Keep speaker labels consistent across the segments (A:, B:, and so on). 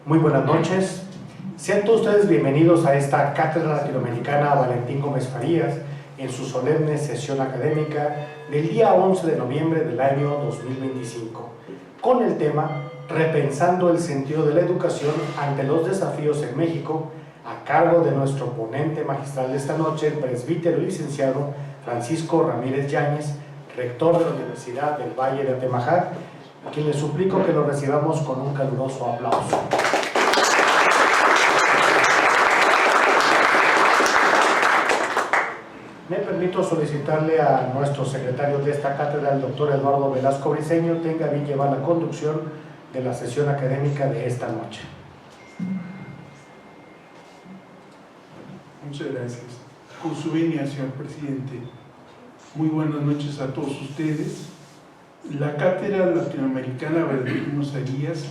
A: Muy buenas noches. Sean todos ustedes bienvenidos a esta Cátedra Latinoamericana Valentín Gómez Farías en su solemne sesión académica del día 11 de noviembre del año 2025, con el tema Repensando el sentido de la educación ante los desafíos en México, a cargo de nuestro ponente magistral de esta noche, el presbítero y licenciado Francisco Ramírez Yáñez, rector de la Universidad del Valle de Atemajac, a quien les suplico que lo recibamos con un caluroso aplauso. Me permito solicitarle a nuestro secretario de esta cátedra, el doctor Eduardo Velasco Briceño, tenga bien llevar la conducción de la sesión académica de esta noche.
B: Muchas gracias. Con su venia, señor presidente, muy buenas noches a todos ustedes. La Cátedra Latinoamericana Valentín Farías,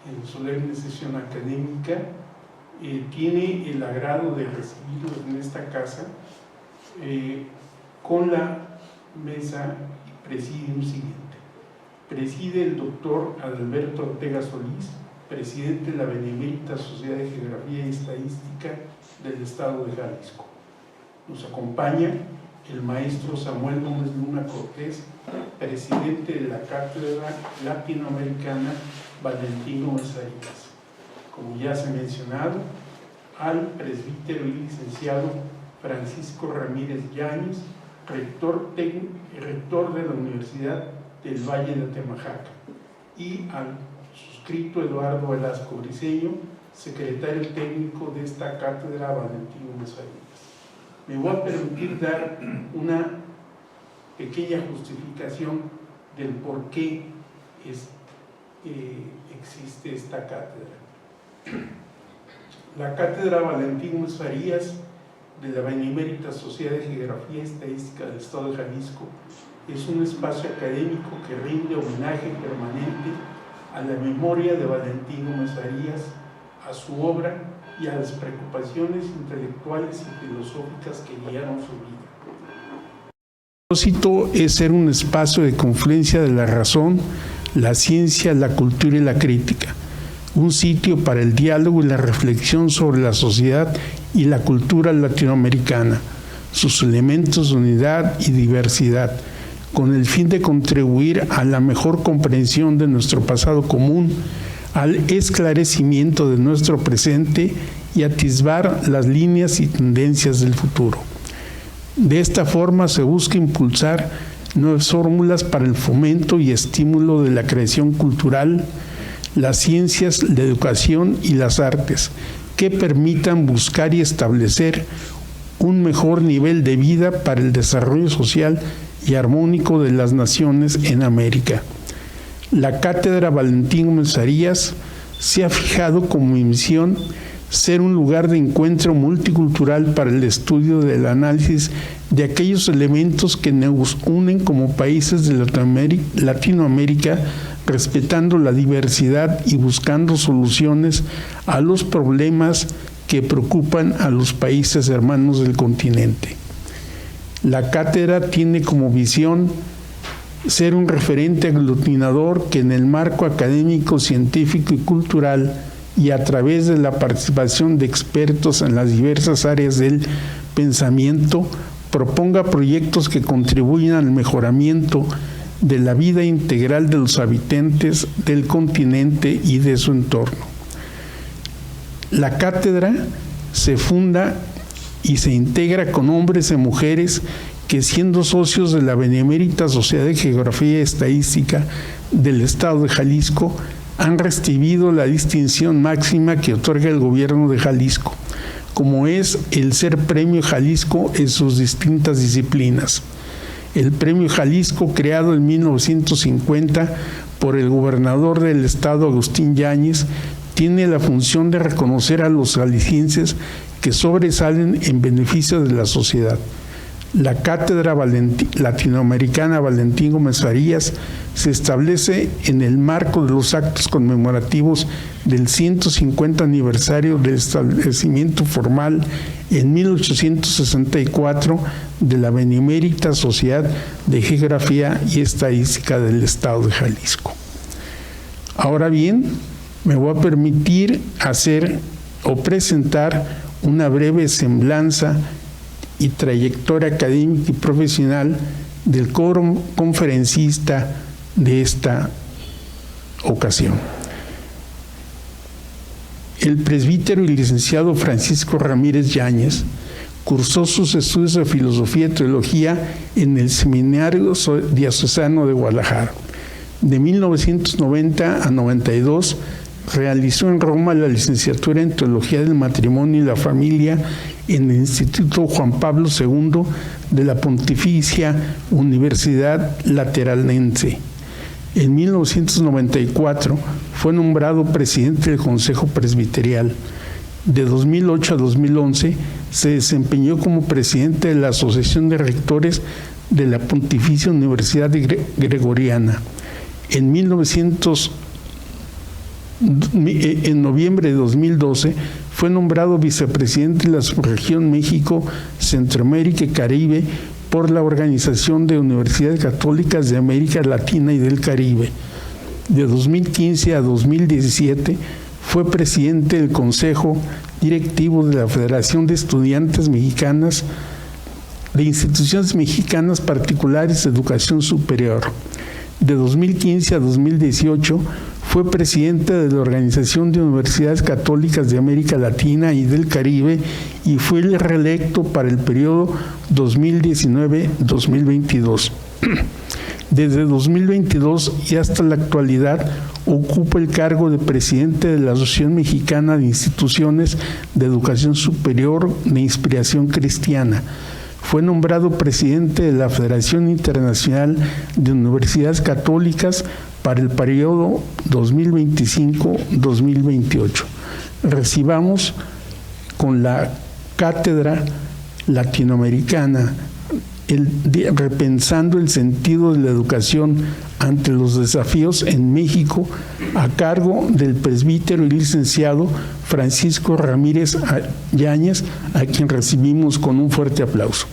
B: en solemne sesión académica, tiene el agrado de recibirlos en esta casa con la mesa y presidium siguiente. Preside el doctor Adalberto Ortega Solís, presidente de la Benemérita Sociedad de Geografía y Estadística del Estado de Jalisco. Nos acompaña el maestro Samuel Gómez Luna Cortés, presidente de la Cátedra Latinoamericana Valentín Gómez Farías. Como ya se ha mencionado, al presbítero y licenciado Francisco Ramírez Yáñez, rector de la Universidad del Valle de Atemajac, y al suscrito Eduardo Velasco Briceño, secretario técnico de esta Cátedra Valentín Gómez Farías. Me voy a permitir dar una pequeña justificación del por qué existe esta cátedra. La Cátedra Valentín Gómez Farías de la Benemérita Sociedad de Geografía y Estadística del Estado de Jalisco es un espacio académico que rinde homenaje permanente a la memoria de Valentín Gómez Farías, a su obra y a las preocupaciones intelectuales y filosóficas que guiaron su vida. El propósito es ser un espacio de confluencia de la razón, la ciencia, la cultura y la crítica, un sitio para el diálogo y la reflexión sobre la sociedad y la cultura latinoamericana, sus elementos de unidad y diversidad, con el fin de contribuir a la mejor comprensión de nuestro pasado común, al esclarecimiento de nuestro presente y atisbar las líneas y tendencias del futuro. De esta forma se busca impulsar nuevas fórmulas para el fomento y estímulo de la creación cultural, las ciencias, la educación y las artes, que permitan buscar y establecer un mejor nivel de vida para el desarrollo social y armónico de las naciones en América. La Cátedra Valentín Gómez Farías se ha fijado como misión ser un lugar de encuentro multicultural para el estudio del análisis de aquellos elementos que nos unen como países de Latinoamérica, respetando la diversidad y buscando soluciones a los problemas que preocupan a los países hermanos del continente. La cátedra tiene como visión ser un referente aglutinador que en el marco académico, científico y cultural y a través de la participación de expertos en las diversas áreas del pensamiento proponga proyectos que contribuyan al mejoramiento de la vida integral de los habitantes del continente y de su entorno. La cátedra se funda y se integra con hombres y mujeres que, siendo socios de la Benemérita Sociedad de Geografía y Estadística del Estado de Jalisco, han recibido la distinción máxima que otorga el gobierno de Jalisco, como es el ser Premio Jalisco en sus distintas disciplinas. El Premio Jalisco, creado en 1950 por el gobernador del estado, Agustín Yáñez, tiene la función de reconocer a los jaliscienses que sobresalen en beneficio de la sociedad. La Cátedra Latinoamericana Valentín Gómez Farías se establece en el marco de los actos conmemorativos del 150 aniversario del establecimiento formal en 1864 de la Benemérita Sociedad de Geografía y Estadística del Estado de Jalisco. Ahora bien, me voy a permitir hacer o presentar una breve semblanza y trayectoria académica y profesional del conferencista de esta ocasión. El presbítero y licenciado Francisco Ramírez Yáñez cursó sus estudios de filosofía y teología en el Seminario Diocesano de Guadalajara. De 1990 a 92 realizó en Roma la licenciatura en Teología del Matrimonio y la Familia en el Instituto Juan Pablo II de la Pontificia Universidad Lateranense. En 1994 fue nombrado presidente del Consejo Presbiterial. De 2008 a 2011 se desempeñó como presidente de la Asociación de Rectores de la Pontificia Universidad Gregoriana. En noviembre de 2012 fue nombrado vicepresidente de la Subregión México, Centroamérica y Caribe por la Organización de Universidades Católicas de América Latina y del Caribe. De 2015 a 2017 fue presidente del Consejo Directivo de la Federación de Estudiantes Mexicanas de Instituciones Mexicanas Particulares de Educación Superior. De 2015 a 2018 fue presidente de la Organización de Universidades Católicas de América Latina y del Caribe y fue reelecto para el periodo 2019-2022. Desde 2022 y hasta la actualidad ocupa el cargo de presidente de la Asociación Mexicana de Instituciones de Educación Superior de Inspiración Cristiana. Fue nombrado presidente de la Federación Internacional de Universidades Católicas para el periodo 2025-2028. Recibamos con la Cátedra Latinoamericana repensando el sentido de la educación ante los desafíos en México, a cargo del presbítero y licenciado Francisco Ramírez Yáñez, a quien recibimos con un fuerte aplauso.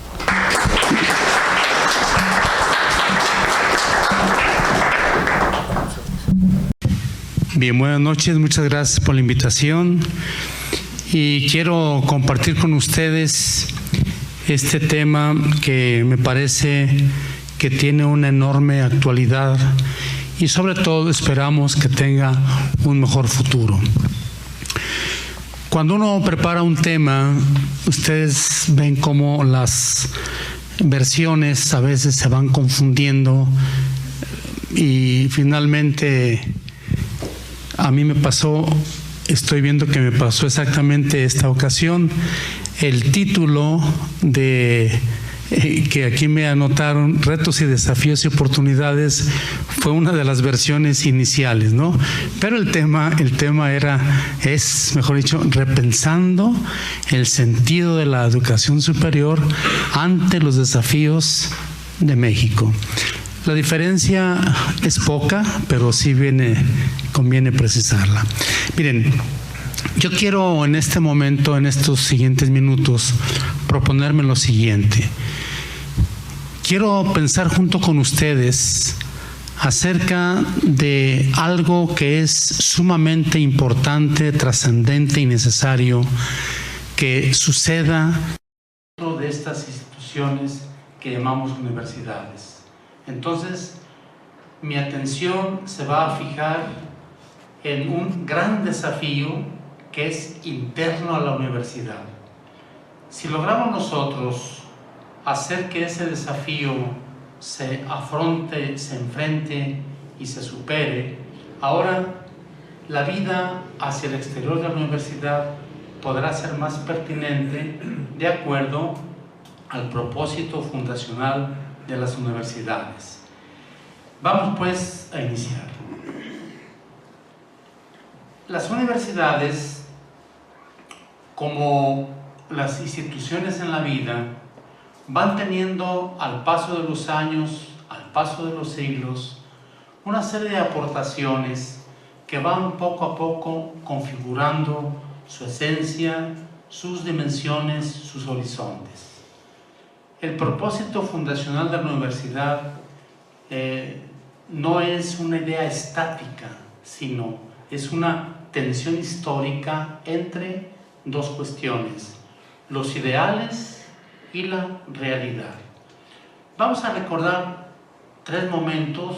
C: Bien, buenas noches, muchas gracias por la invitación y quiero compartir con ustedes este tema que me parece que tiene una enorme actualidad y sobre todo esperamos que tenga un mejor futuro. Cuando uno prepara un tema, ustedes ven cómo las versiones a veces se van confundiendo y finalmente a mí me pasó, estoy viendo que me pasó exactamente esta ocasión. El título que aquí me anotaron, Retos y Desafíos y Oportunidades, fue una de las versiones iniciales, ¿no? Pero el tema es, mejor dicho, repensando el sentido de la educación superior ante los desafíos de México. La diferencia es poca, pero sí conviene precisarla. Miren, yo quiero en este momento, en estos siguientes minutos, proponerme lo siguiente. Quiero pensar junto con ustedes acerca de algo que es sumamente importante, trascendente y necesario que suceda dentro de estas instituciones que llamamos universidades. Entonces, mi atención se va a fijar en un gran desafío que es interno a la universidad. Si logramos nosotros hacer que ese desafío se afronte, se enfrente y se supere, ahora la vida hacia el exterior de la universidad podrá ser más pertinente de acuerdo al propósito fundacional de las universidades. Vamos pues a iniciar. Las universidades, como las instituciones en la vida, van teniendo al paso de los años, al paso de los siglos, una serie de aportaciones que van poco a poco configurando su esencia, sus dimensiones, sus horizontes. El propósito fundacional de la universidad no es una idea estática, sino es una tensión histórica entre dos cuestiones, los ideales y la realidad. Vamos a recordar 3 momentos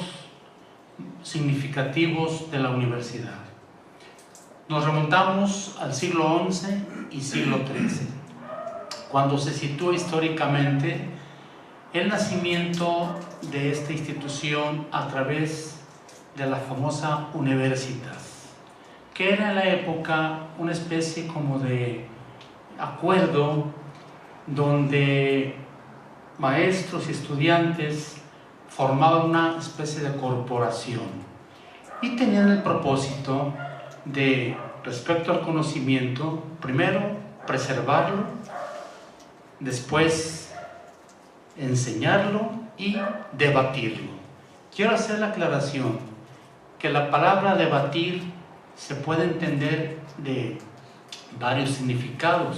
C: significativos de la universidad. Nos remontamos al siglo XI y siglo XIII, cuando se sitúa históricamente el nacimiento de esta institución a través de la famosa Universitas, que era en la época una especie como de acuerdo donde maestros y estudiantes formaban una especie de corporación y tenían el propósito de, respecto al conocimiento, primero preservarlo, después enseñarlo y debatirlo. Quiero hacer la aclaración que la palabra debatir se puede entender de varios significados.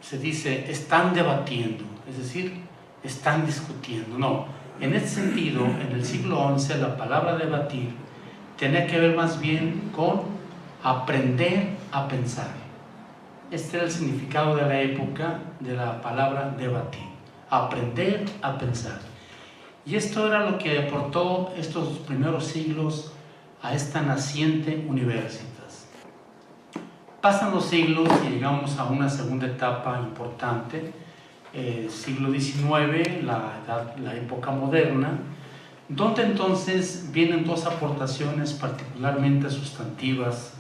C: Se dice están debatiendo, es decir, están discutiendo. No, en este sentido, en el siglo XI la palabra debatir tenía que ver más bien con aprender a pensar. Este era el significado de la época de la palabra debatir, aprender a pensar. Y esto era lo que aportó estos primeros siglos a esta naciente Universitas. Pasan los siglos y llegamos a una segunda etapa importante, siglo XIX, la época moderna, donde entonces vienen 2 aportaciones particularmente sustantivas,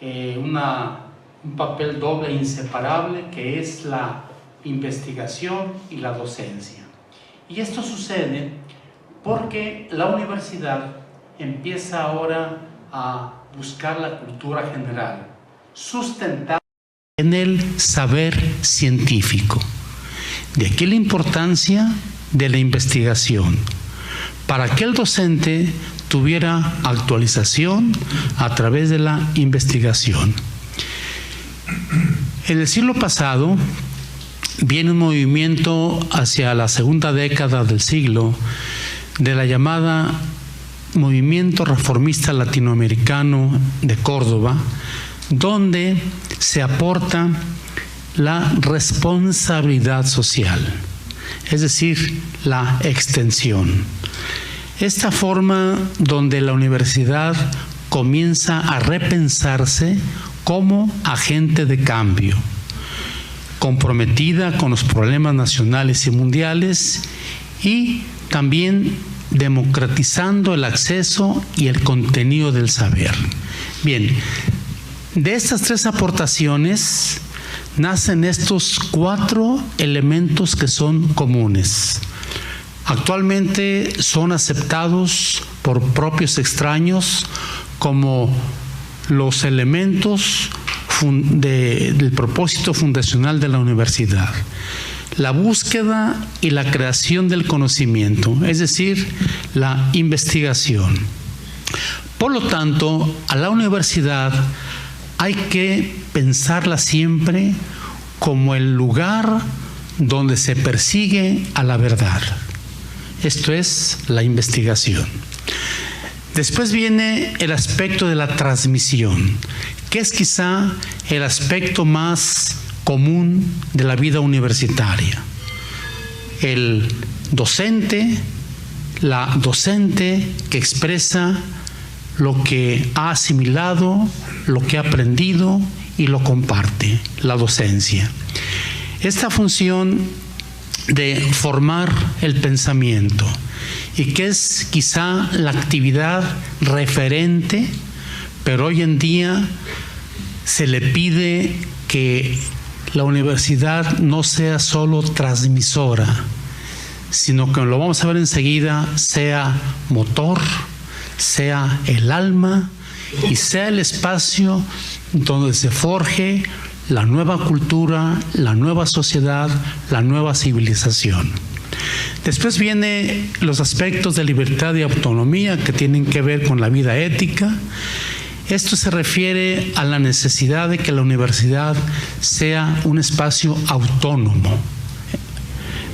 C: un papel doble e inseparable que es la investigación y la docencia. Y esto sucede porque la universidad empieza ahora a buscar la cultura general, sustentada en el saber científico. De aquí la importancia de la investigación, para que el docente tuviera actualización a través de la investigación. En el siglo pasado viene un movimiento hacia la segunda década del siglo de la llamada Movimiento Reformista Latinoamericano de Córdoba, donde se aporta la responsabilidad social, es decir, la extensión. Esta forma donde la universidad comienza a repensarse como agente de cambio, comprometida con los problemas nacionales y mundiales y también democratizando el acceso y el contenido del saber. Bien, de estas 3 aportaciones nacen estos 4 elementos que son comunes. Actualmente son aceptados por propios extraños como los elementos del propósito fundacional de la universidad: la búsqueda y la creación del conocimiento, es decir, la investigación. Por lo tanto, a la universidad hay que pensarla siempre como el lugar donde se persigue a la verdad. Esto es la investigación. Después viene el aspecto de la transmisión, que es quizá el aspecto más común de la vida universitaria. El docente, la docente que expresa lo que ha asimilado, lo que ha aprendido y lo comparte, la docencia. Esta función de formar el pensamiento y que es quizá la actividad referente, pero hoy en día se le pide que la universidad no sea solo transmisora, sino que, lo vamos a ver enseguida, sea motor, sea el alma y sea el espacio donde se forje la nueva cultura, la nueva sociedad, la nueva civilización. Después vienen los aspectos de libertad y autonomía que tienen que ver con la vida ética. Esto se refiere a la necesidad de que la universidad sea un espacio autónomo.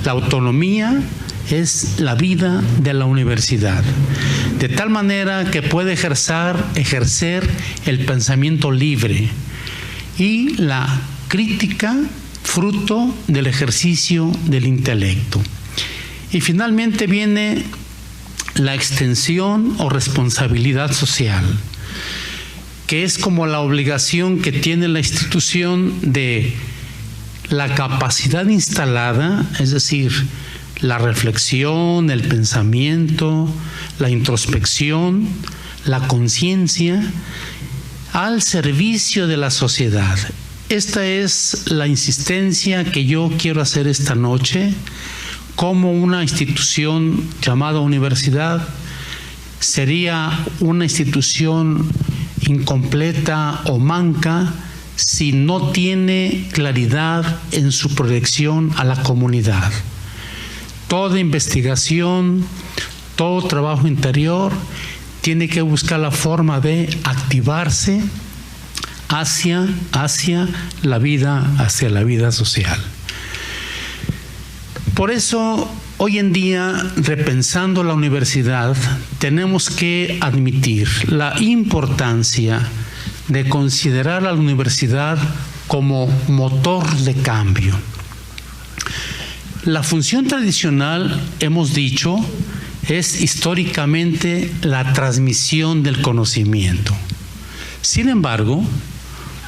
C: La autonomía es la vida de la universidad. de tal manera que puede ejercer el pensamiento libre y la crítica, fruto del ejercicio del intelecto. Y finalmente viene la extensión o responsabilidad social, que es como la obligación que tiene la institución de la capacidad instalada, es decir, la reflexión, el pensamiento, la introspección, la conciencia, al servicio de la sociedad. Esta es la insistencia que yo quiero hacer esta noche. Como una institución llamada universidad sería una institución incompleta o manca si no tiene claridad en su proyección a la comunidad. Toda investigación, todo trabajo interior tiene que buscar la forma de activarse hacia la vida social. Por eso, hoy en día, repensando la universidad, tenemos que admitir la importancia de considerar a la universidad como motor de cambio. La función tradicional, hemos dicho, es históricamente la transmisión del conocimiento. Sin embargo,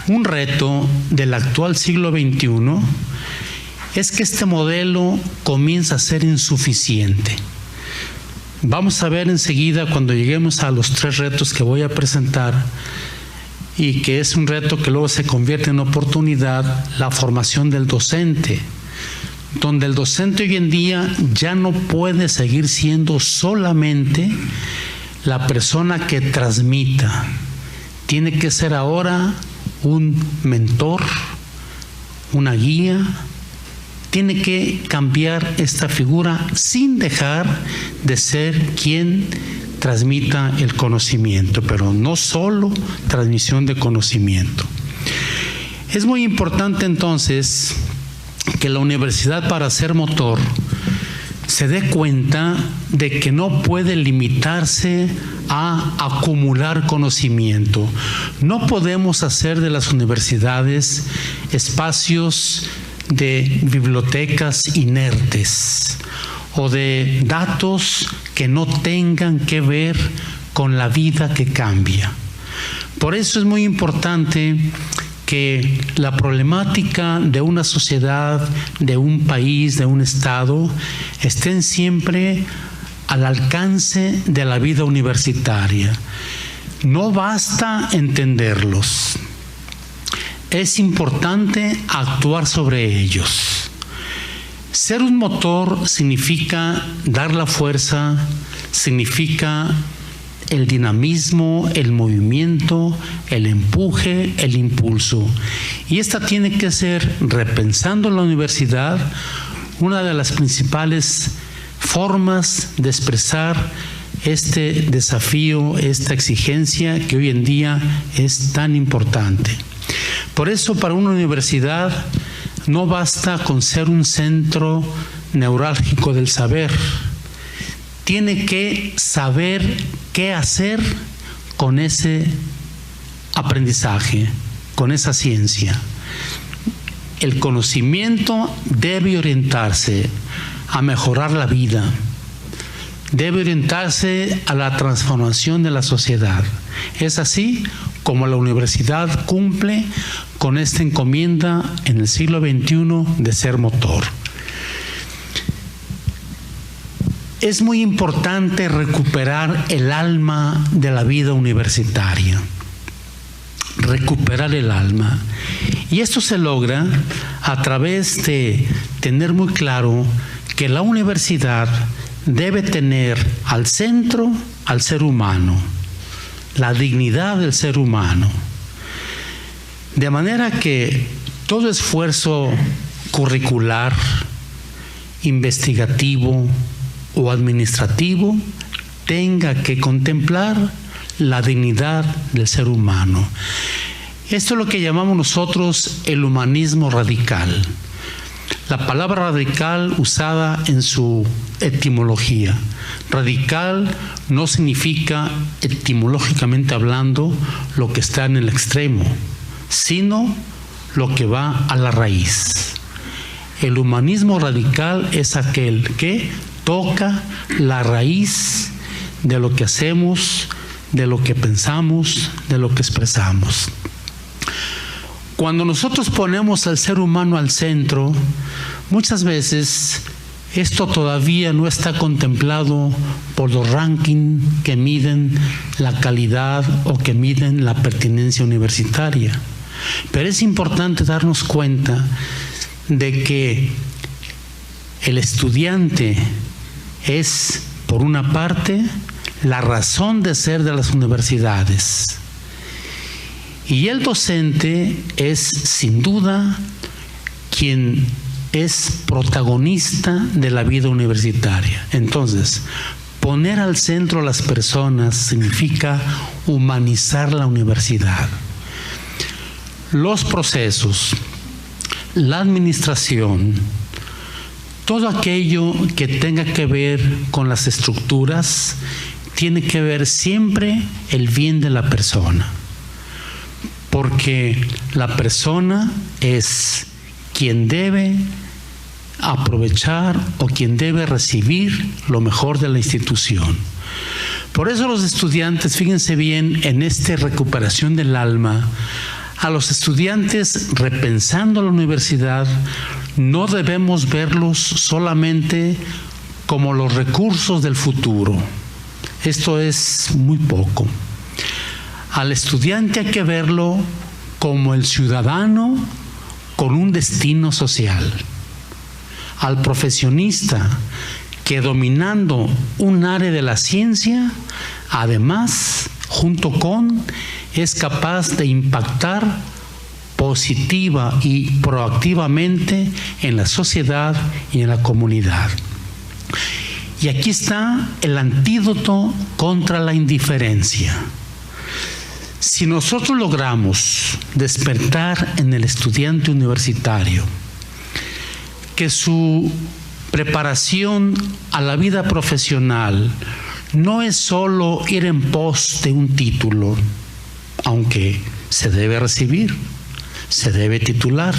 C: un reto del actual siglo XXI es que este modelo comienza a ser insuficiente. Vamos a ver enseguida, cuando lleguemos a los 3 retos que voy a presentar, y que es un reto que luego se convierte en oportunidad, la formación del docente, donde el docente hoy en día ya no puede seguir siendo solamente la persona que transmita. Tiene que ser ahora un mentor, una guía. Tiene que cambiar esta figura sin dejar de ser quien transmita el conocimiento, pero no solo transmisión de conocimiento. Es muy importante entonces que la universidad, para ser motor, se dé cuenta de que no puede limitarse a acumular conocimiento. No podemos hacer de las universidades espacios de bibliotecas inertes o de datos que no tengan que ver con la vida que cambia. Por eso es muy importante que la problemática de una sociedad, de un país, de un estado, estén siempre al alcance de la vida universitaria. No basta entenderlos. Es importante actuar sobre ellos. Ser un motor significa dar la fuerza, significa el dinamismo, el movimiento, el empuje, el impulso. Y esta tiene que ser, repensando la universidad, una de las principales formas de expresar este desafío, esta exigencia que hoy en día es tan importante. Por eso, para una universidad no basta con ser un centro neurálgico del saber. Tiene que saber qué hacer con ese aprendizaje, con esa ciencia. El conocimiento debe orientarse a mejorar la vida, debe orientarse a la transformación de la sociedad. Es así como la universidad cumple con esta encomienda en el siglo XXI de ser motor. Es muy importante recuperar el alma de la vida universitaria, recuperar el alma. Y esto se logra a través de tener muy claro que la universidad debe tener al centro al ser humano, la dignidad del ser humano. De manera que todo esfuerzo curricular, investigativo o administrativo tenga que contemplar la dignidad del ser humano. Esto es lo que llamamos nosotros el humanismo radical. La palabra radical usada en su etimología. Radical no significa, etimológicamente hablando, lo que está en el extremo, sino lo que va a la raíz. El humanismo radical es aquel que toca la raíz de lo que hacemos, de lo que pensamos, de lo que expresamos. Cuando nosotros ponemos al ser humano al centro, muchas veces esto todavía no está contemplado por los rankings que miden la calidad o que miden la pertinencia universitaria. Pero es importante darnos cuenta de que el estudiante es, por una parte, la razón de ser de las universidades. Y el docente es, sin duda, quien es protagonista de la vida universitaria. Entonces, poner al centro a las personas significa humanizar la universidad. Los procesos, la administración, todo aquello que tenga que ver con las estructuras, tiene que ver siempre el bien de la persona. Porque la persona es quien debe aprovechar o quien debe recibir lo mejor de la institución. Por eso los estudiantes, fíjense bien, en esta recuperación del alma, a los estudiantes, repensando la universidad, no debemos verlos solamente como los recursos del futuro. Esto es muy poco. Al estudiante hay que verlo como el ciudadano con un destino social. Al profesionista que, dominando un área de la ciencia, además, junto con, es capaz de impactar positiva y proactivamente en la sociedad y en la comunidad. Y aquí está el antídoto contra la indiferencia. Si nosotros logramos despertar en el estudiante universitario que su preparación a la vida profesional no es solo ir en pos de un título, aunque se debe recibir, se debe titular,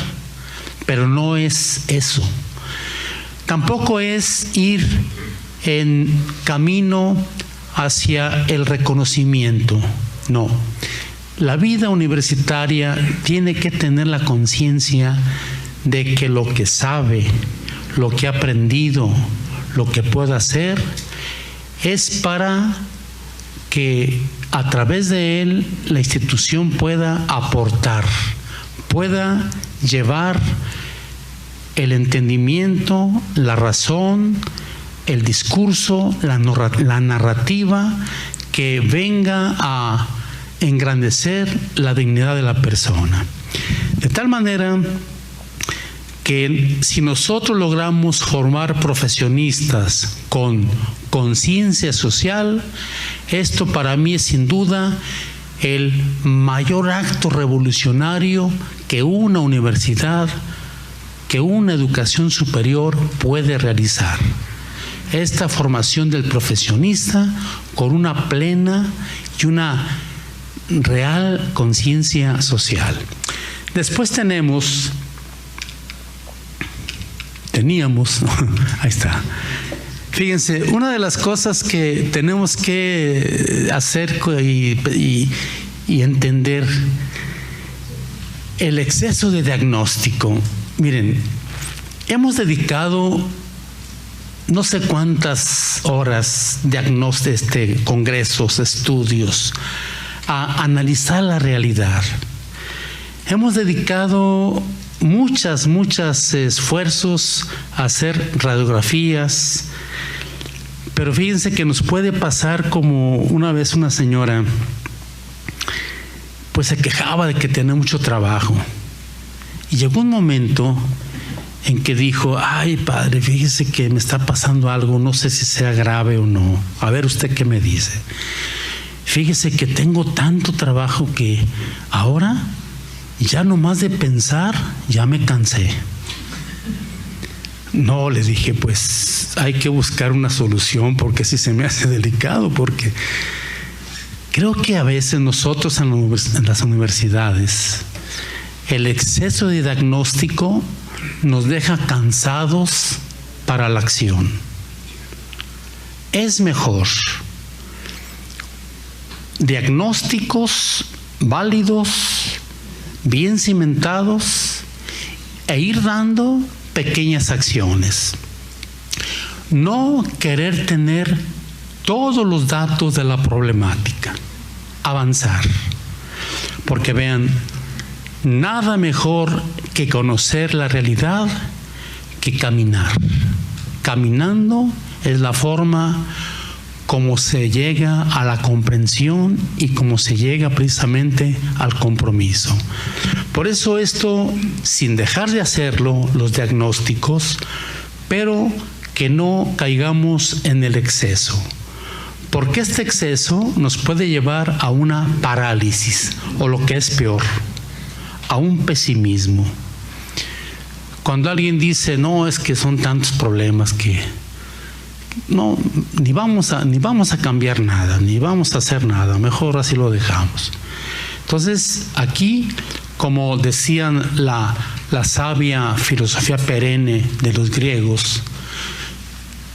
C: pero no es eso. Tampoco es ir en camino hacia el reconocimiento, no. La vida universitaria tiene que tener la conciencia de que lo que sabe, lo que ha aprendido, lo que puede hacer, es para que a través de él la institución pueda aportar, pueda llevar el entendimiento, la razón, el discurso, la narrativa que venga a engrandecer la dignidad de la persona. De tal manera que si nosotros logramos formar profesionistas con conciencia social, esto para mí es sin duda el mayor acto revolucionario que una universidad, que una educación superior puede realizar. Esta formación del profesionista con una plena y una real conciencia social. Después teníamos, ahí está. Fíjense, una de las cosas que tenemos que hacer y entender, el exceso de diagnóstico. Miren, hemos dedicado no sé cuántas horas, congresos, estudios, a analizar la realidad. Hemos dedicado muchos esfuerzos a hacer radiografías, pero fíjense que nos puede pasar como una vez una señora, pues se quejaba de que tenía mucho trabajo. Y llegó un momento en que dijo: ay, padre, fíjese que me está pasando algo, no sé si sea grave o no. A ver, ¿usted qué me dice? Fíjese que tengo tanto trabajo que ahora ya nomás de pensar ya me cansé. No, le dije, pues hay que buscar una solución porque sí se me hace delicado, porque creo que a veces nosotros en las universidades el exceso de diagnóstico nos deja cansados para la acción. Es mejor diagnósticos válidos, bien cimentados, e ir dando pequeñas acciones. No querer tener todos los datos de la problemática. Avanzar. Porque vean, nada mejor que conocer la realidad que caminar. Caminando es la forma como se llega a la comprensión y como se llega precisamente al compromiso. Por eso esto, sin dejar de hacerlo, los diagnósticos, pero que no caigamos en el exceso, porque este exceso nos puede llevar a una parálisis, o lo que es peor, a un pesimismo. Cuando alguien dice, no, es que son tantos problemas que no, ni vamos a cambiar nada, ni vamos a hacer nada, mejor así lo dejamos. Entonces, aquí, como decían la sabia filosofía perenne de los griegos,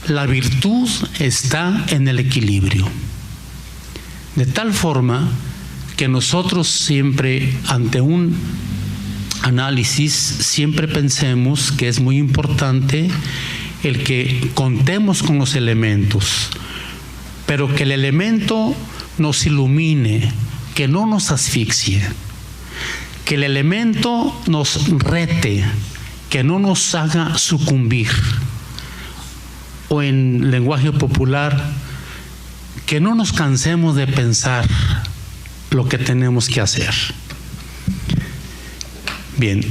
C: la virtud está en el equilibrio. De tal forma que nosotros siempre, ante un análisis, siempre pensemos que es muy importante el que contemos con los elementos, pero que el elemento nos ilumine, que no nos asfixie, que el elemento nos rete, que no nos haga sucumbir, o en lenguaje popular, que no nos cansemos de pensar lo que tenemos que hacer. Bien,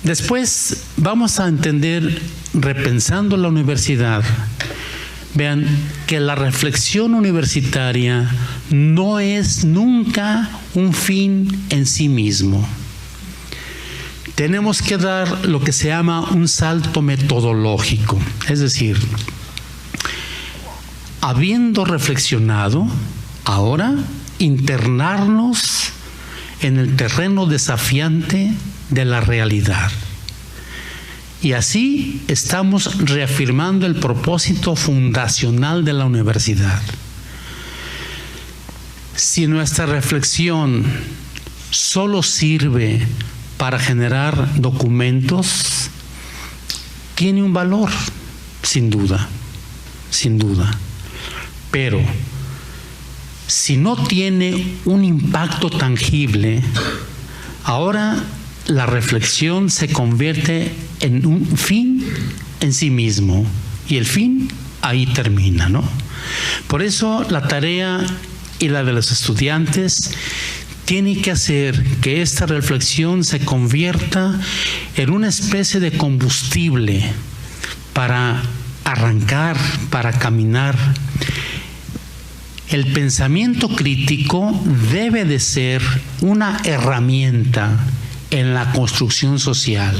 C: después vamos a entender, repensando la universidad, vean que la reflexión universitaria no es nunca un fin en sí mismo. Tenemos que dar lo que se llama un salto metodológico, es decir, habiendo reflexionado, ahora internarnos en el terreno desafiante de la realidad. Y así estamos reafirmando el propósito fundacional de la universidad. Si nuestra reflexión solo sirve para generar documentos, tiene un valor, sin duda, sin duda. Pero si no tiene un impacto tangible, ahora la reflexión se convierte en un fin en sí mismo, y el fin ahí termina, ¿no? Por eso la tarea y la de los estudiantes tiene que hacer que esta reflexión se convierta en una especie de combustible para arrancar, para caminar. El pensamiento crítico debe de ser una herramienta en la construcción social.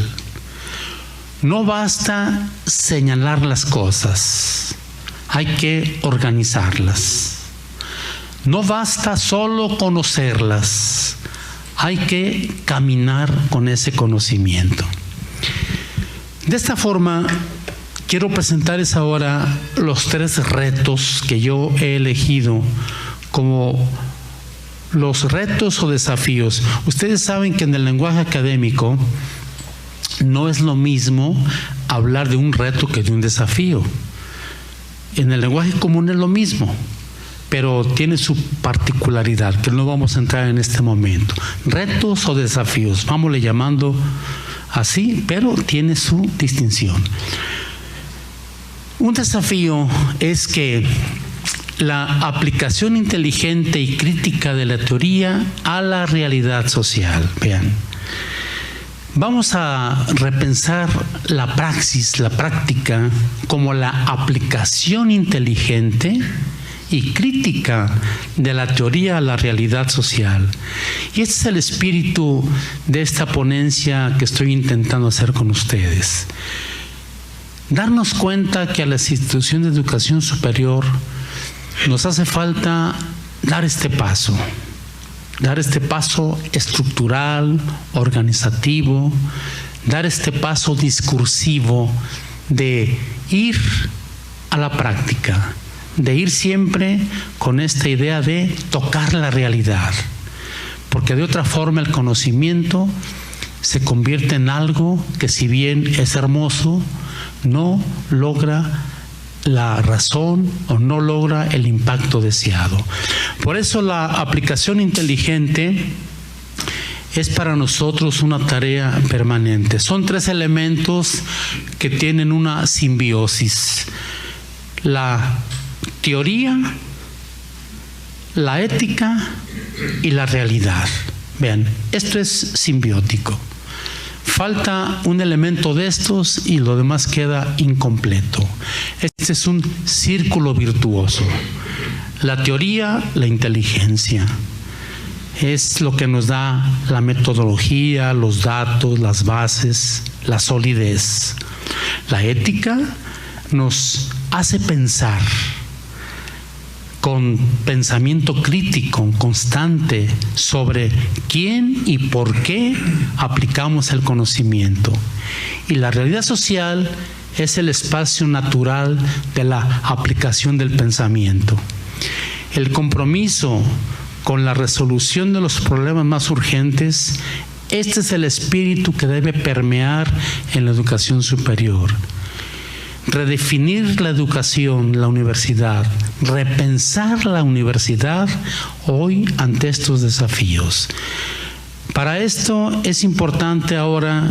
C: No basta señalar las cosas, hay que organizarlas. No basta solo conocerlas, hay que caminar con ese conocimiento. De esta forma, quiero presentarles ahora los 3 retos que yo he elegido como los retos o desafíos. Ustedes saben que en el lenguaje académico no es lo mismo hablar de un reto que de un desafío. En el lenguaje común es lo mismo, pero tiene su particularidad, que no vamos a entrar en este momento. Retos o desafíos, vámosle llamando así, pero tiene su distinción. Un desafío es que la aplicación inteligente y crítica de la teoría a la realidad social. Vean, vamos a repensar la praxis, la práctica, como la aplicación inteligente y crítica de la teoría a la realidad social. Y este es el espíritu de esta ponencia que estoy intentando hacer con ustedes. darnos cuenta que a las instituciones de educación superior nos hace falta dar este paso estructural, organizativo, dar este paso discursivo de ir a la práctica, de ir siempre con esta idea de tocar la realidad, porque de otra forma el conocimiento se convierte en algo que, si bien es hermoso, no logra la razón o no logra el impacto deseado. Por eso la aplicación inteligente es para nosotros una tarea permanente. Son 3 elementos que tienen una simbiosis: la teoría, la ética y la realidad. Vean, esto es simbiótico. Falta un elemento de estos y lo demás queda incompleto. Este es un círculo virtuoso. La teoría, la inteligencia, es lo que nos da la metodología, los datos, las bases, la solidez. La ética nos hace pensar con pensamiento crítico constante sobre quién y por qué aplicamos el conocimiento. Y la realidad social es el espacio natural de la aplicación del pensamiento. El compromiso con la resolución de los problemas más urgentes, este es el espíritu que debe permear en la educación superior. Redefinir la educación, la universidad, repensar la universidad hoy ante estos desafíos. Para esto es importante ahora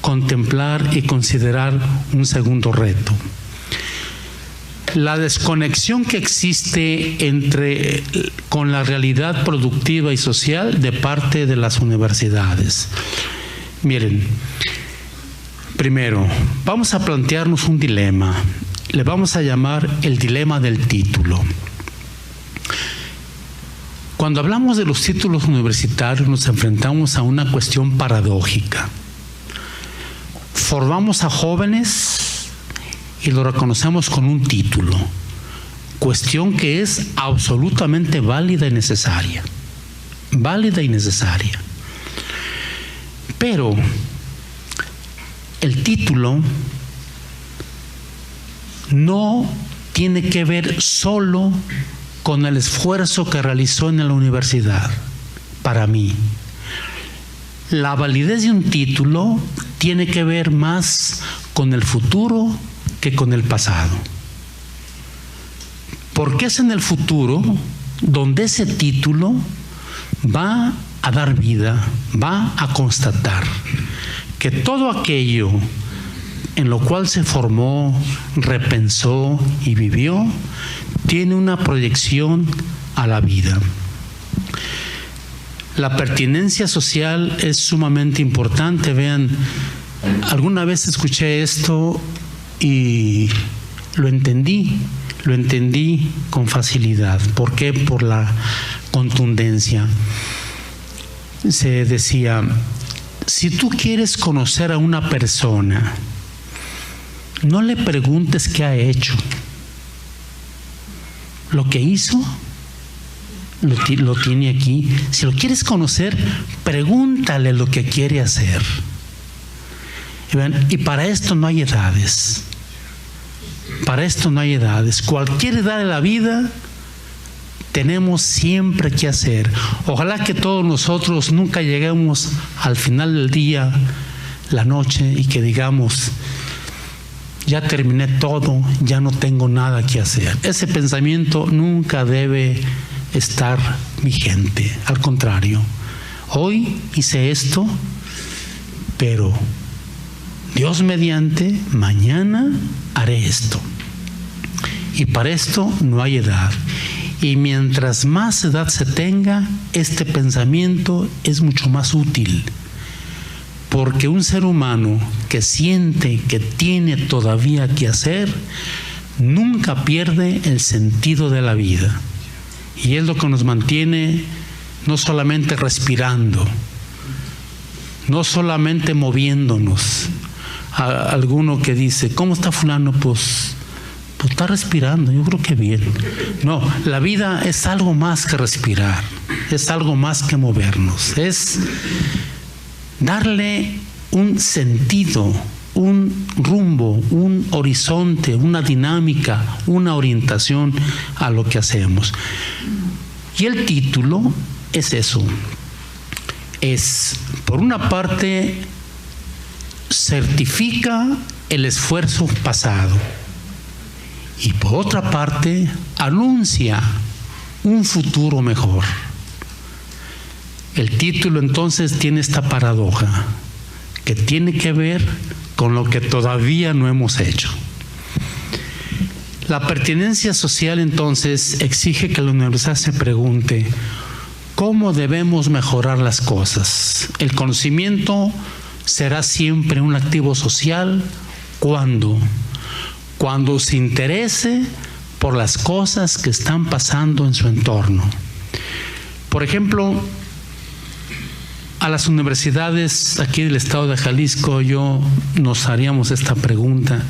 C: contemplar y considerar un segundo reto: la desconexión que existe con la realidad productiva y social de parte de las universidades. Miren, primero, vamos a plantearnos un dilema. Le vamos a llamar el dilema del título. Cuando hablamos de los títulos universitarios, nos enfrentamos a una cuestión paradójica. Formamos a jóvenes y lo reconocemos con un título, cuestión que es absolutamente válida y necesaria. Válida y necesaria. Pero el título no tiene que ver solo con el esfuerzo que realizó en la universidad. Para mí, la validez de un título tiene que ver más con el futuro que con el pasado. Porque es en el futuro donde ese título va a dar vida, va a constatar que todo aquello en lo cual se formó, repensó y vivió, tiene una proyección a la vida. La pertinencia social es sumamente importante. Vean, alguna vez escuché esto y lo entendí con facilidad. ¿Por qué? Por la contundencia. Se decía: si tú quieres conocer a una persona, no le preguntes qué ha hecho. Lo que hizo, lo tiene aquí. Si lo quieres conocer, pregúntale lo que quiere hacer. Y para esto no hay edades. Para esto no hay edades. Cualquier edad de la vida tenemos siempre que hacer. Ojalá que todos nosotros nunca lleguemos al final del día, la noche, y que digamos: ya terminé todo, ya no tengo nada que hacer. Ese pensamiento nunca debe estar vigente. Al contrario, hoy hice esto, pero Dios mediante, mañana haré esto. Y para esto no hay edad. Y mientras más edad se tenga, este pensamiento es mucho más útil. Porque un ser humano que siente que tiene todavía que hacer, nunca pierde el sentido de la vida. Y es lo que nos mantiene no solamente respirando, no solamente moviéndonos. a alguno que dice, ¿cómo está fulano? Pues está respirando, yo creo que bien. No, la vida es algo más que respirar, es algo más que movernos, es darle un sentido, un rumbo, un horizonte, una dinámica, una orientación a lo que hacemos. Y el título es eso, es, por una parte, certifica el esfuerzo pasado y por otra parte anuncia un futuro mejor. El título entonces tiene esta paradoja que tiene que ver con lo que todavía no hemos hecho. La pertinencia social entonces exige que la universidad se pregunte ¿cómo debemos mejorar las cosas? El conocimiento será siempre un activo social cuando se interese por las cosas que están pasando en su entorno. Por ejemplo, a las universidades aquí del estado de Jalisco nos haríamos esta pregunta: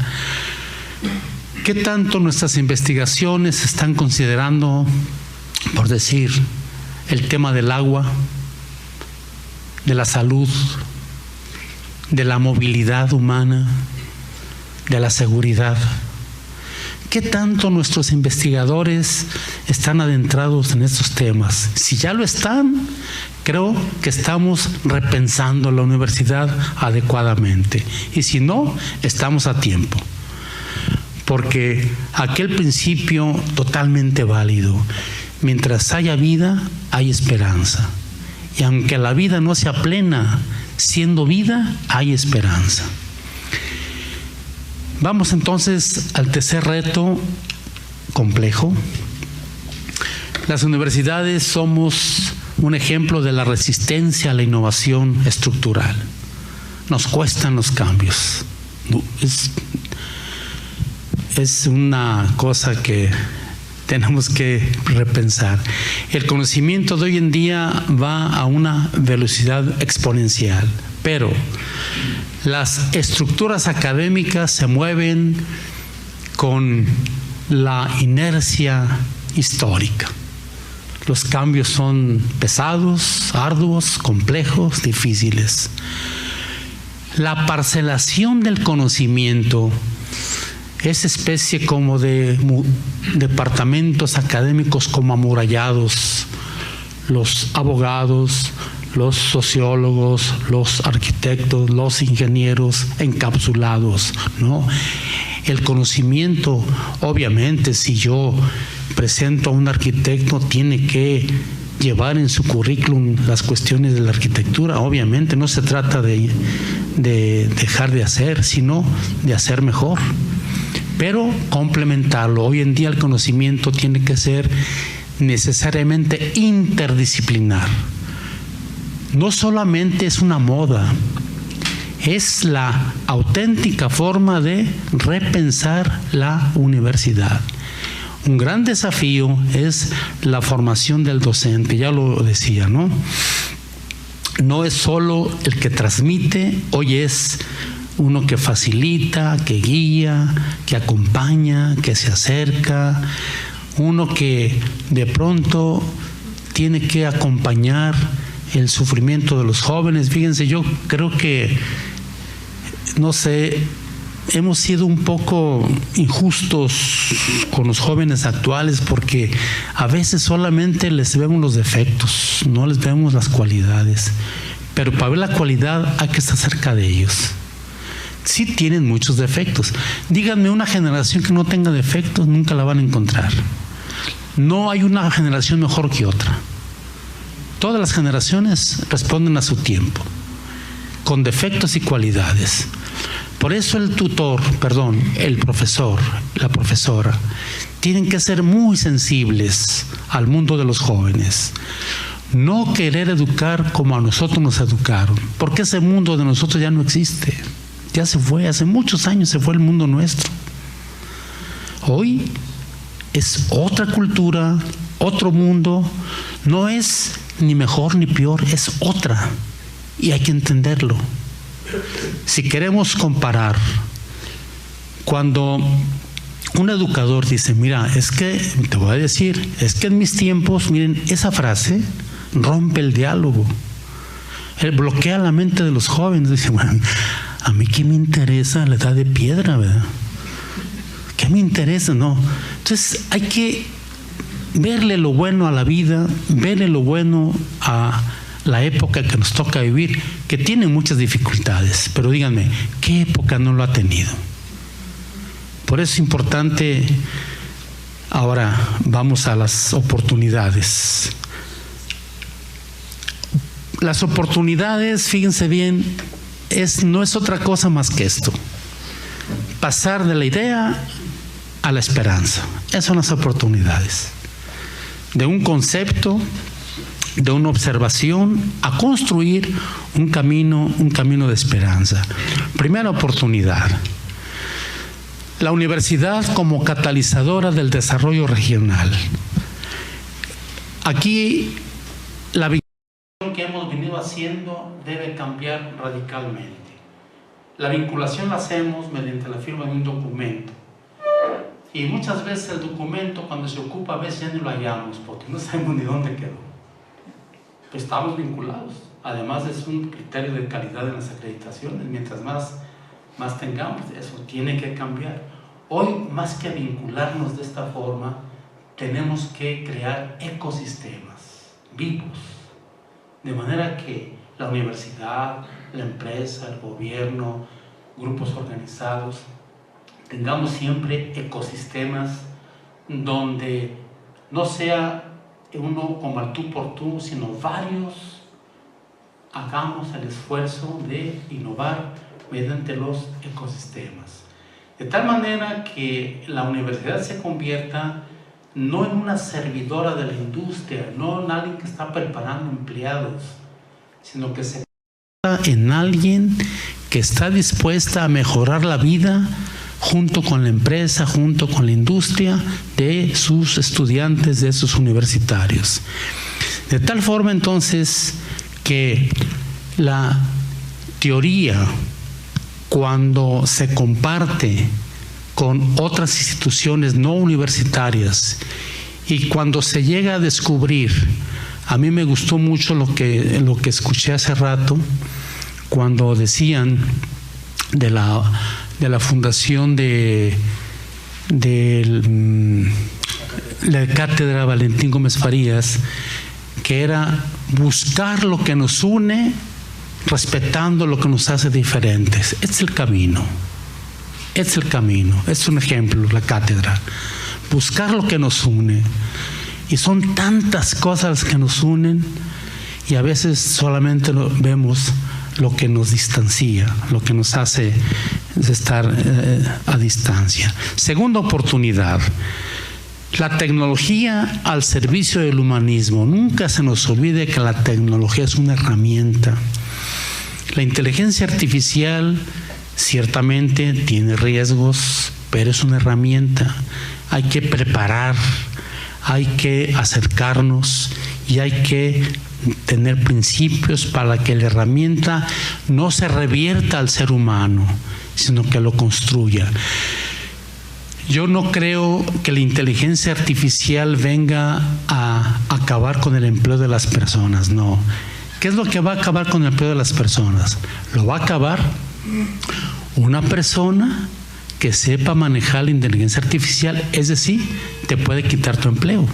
C: ¿qué tanto nuestras investigaciones están considerando, por decir, el tema del agua, de la salud, de la movilidad humana, de la seguridad? ¿Qué tanto nuestros investigadores están adentrados en estos temas? Si ya lo están, creo que estamos repensando la universidad adecuadamente. Y si no, estamos a tiempo. Porque aquel principio totalmente válido, mientras haya vida, hay esperanza. Y aunque la vida no sea plena, siendo vida, hay esperanza. Vamos entonces al tercer reto complejo. Las universidades somos un ejemplo de la resistencia a la innovación estructural. Nos cuestan los cambios. Es una cosa que tenemos que repensar. El conocimiento de hoy en día va a una velocidad exponencial, pero las estructuras académicas se mueven con la inercia histórica. Los cambios son pesados, arduos, complejos, difíciles. La parcelación del conocimiento es especie como de departamentos académicos como amurallados. Los abogados, los sociólogos, los arquitectos, los ingenieros encapsulados, ¿no? El conocimiento, obviamente, si yo presento a un arquitecto, tiene que llevar en su currículum las cuestiones de la arquitectura. Obviamente no se trata de dejar de hacer, sino de hacer mejor, pero complementarlo. Hoy en día el conocimiento tiene que ser necesariamente interdisciplinar. No solamente es una moda, es la auténtica forma de repensar la universidad. Un gran desafío es la formación del docente, ya lo decía, ¿no? No es solo el que transmite, hoy es uno que facilita, que guía, que acompaña, que se acerca, uno que de pronto tiene que acompañar el sufrimiento de los jóvenes. Fíjense, yo creo que, no sé, hemos sido un poco injustos con los jóvenes actuales porque a veces solamente les vemos los defectos, no les vemos las cualidades. Pero para ver la cualidad hay que estar cerca de ellos. Sí tienen muchos defectos. Díganme una generación que no tenga defectos, nunca la van a encontrar. No hay una generación mejor que otra. Todas las generaciones responden a su tiempo, con defectos y cualidades. Por eso el profesor, la profesora, tienen que ser muy sensibles al mundo de los jóvenes. No querer educar como a nosotros nos educaron, porque ese mundo de nosotros ya no existe. Ya se fue, hace muchos años se fue el mundo nuestro. Hoy es otra cultura, otro mundo, no es ni mejor ni peor, es otra, y hay que entenderlo. Si queremos comparar, cuando un educador dice, mira, es que, te voy a decir, es que en mis tiempos, miren, esa frase rompe el diálogo, bloquea la mente de los jóvenes. Dice, bueno, a mí qué me interesa la edad de piedra, ¿verdad? ¿Qué me interesa? No. Entonces hay que verle lo bueno a la vida, verle lo bueno a la época que nos toca vivir, que tiene muchas dificultades, pero díganme, ¿qué época no lo ha tenido? Por eso es importante. Ahora vamos a las oportunidades. Las oportunidades, fíjense bien, no es otra cosa más que esto: pasar de la idea a la esperanza. Esas son las oportunidades. De un concepto, de una observación, a construir un camino de esperanza. Primera oportunidad: la universidad como catalizadora del desarrollo regional. Aquí la vinculación que hemos venido haciendo debe cambiar radicalmente. La vinculación la hacemos mediante la firma de un documento. Y muchas veces el documento, cuando se ocupa, a veces ya no lo hallamos, porque no sabemos ni dónde quedó. Pero estamos vinculados. Además, es un criterio de calidad en las acreditaciones. Mientras más tengamos, eso tiene que cambiar. Hoy, más que vincularnos de esta forma, tenemos que crear ecosistemas vivos, de manera que la universidad, la empresa, el gobierno, grupos organizados, tengamos siempre ecosistemas donde no sea uno como al tú por tú, sino varios hagamos el esfuerzo de innovar mediante los ecosistemas. De tal manera que la universidad se convierta no en una servidora de la industria, no en alguien que está preparando empleados, sino que se convierta en alguien que está dispuesta a mejorar la vida junto con la empresa, junto con la industria de sus estudiantes, de sus universitarios. De tal forma entonces que la teoría, cuando se comparte con otras instituciones no universitarias y cuando se llega a descubrir, a mí me gustó mucho lo que escuché hace rato cuando decían de la fundación de la Cátedra Valentín Gómez Farías, que era buscar lo que nos une respetando lo que nos hace diferentes. Este es el camino. Es el camino. Es un ejemplo, la cátedra. Buscar lo que nos une. Y son tantas cosas que nos unen y a veces solamente vemos lo que nos distancia, lo que nos hace estar a distancia. Segunda oportunidad: la tecnología al servicio del humanismo. Nunca se nos olvide que la tecnología es una herramienta. La inteligencia artificial ciertamente tiene riesgos, pero es una herramienta. Hay que preparar, hay que acercarnos y hay que tener principios para que la herramienta no se revierta al ser humano, sino que lo construya. Yo no creo que la inteligencia artificial venga a acabar con el empleo de las personas, no. ¿Qué es lo que va a acabar con el empleo de las personas? Lo va a acabar una persona que sepa manejar la inteligencia artificial, es decir, te puede quitar tu empleo.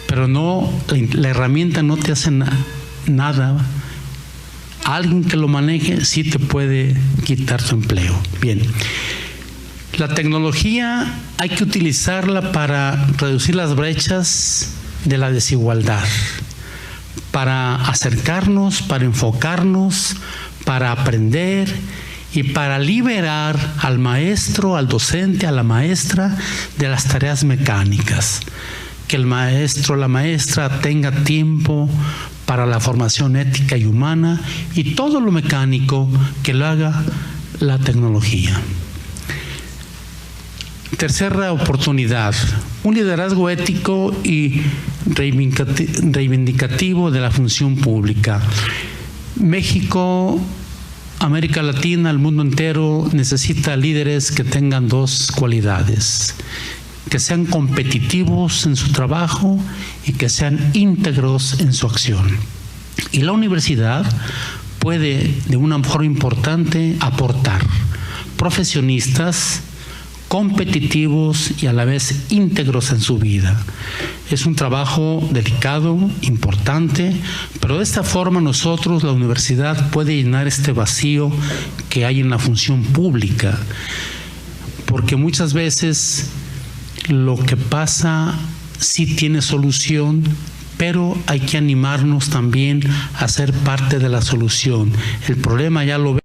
C: Pero no, la herramienta no te hace nada. Alguien que lo maneje sí te puede quitar tu empleo. Bien. La tecnología hay que utilizarla para reducir las brechas de la desigualdad, para acercarnos, para enfocarnos, para aprender y para liberar al maestro, al docente, a la maestra de las tareas mecánicas. Que el maestro, la maestra tenga tiempo para la formación ética y humana y todo lo mecánico que lo haga la tecnología. Tercera oportunidad: un liderazgo ético y reivindicativo de la función pública. México América Latina, el mundo entero, necesita líderes que tengan dos cualidades: que sean competitivos en su trabajo y que sean íntegros en su acción. Y la universidad puede, de una forma importante, aportar profesionistas competitivos y a la vez íntegros en su vida. Es un trabajo delicado, importante, pero de esta forma nosotros, la universidad, puede llenar este vacío que hay en la función pública, porque muchas veces lo que pasa sí tiene solución, pero hay que animarnos también a ser parte de la solución. El problema ya lo ve.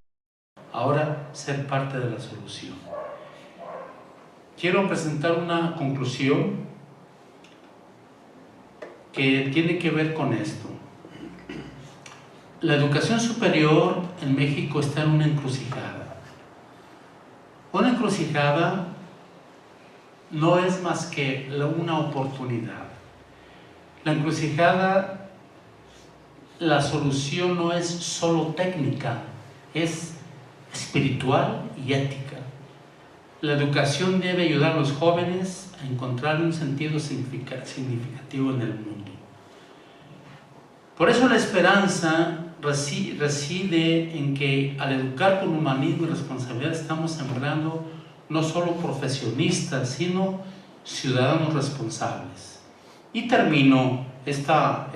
C: Ahora, ser parte de la solución. Quiero presentar una conclusión que tiene que ver con esto. La educación superior en México está en una encrucijada. Una encrucijada no es más que una oportunidad. La encrucijada, la solución no es solo técnica, es espiritual y ética. La educación debe ayudar a los jóvenes a encontrar un sentido significativo en el mundo. Por eso la esperanza reside en que al educar con humanismo y responsabilidad estamos sembrando no solo profesionistas, sino ciudadanos responsables. Y termino esta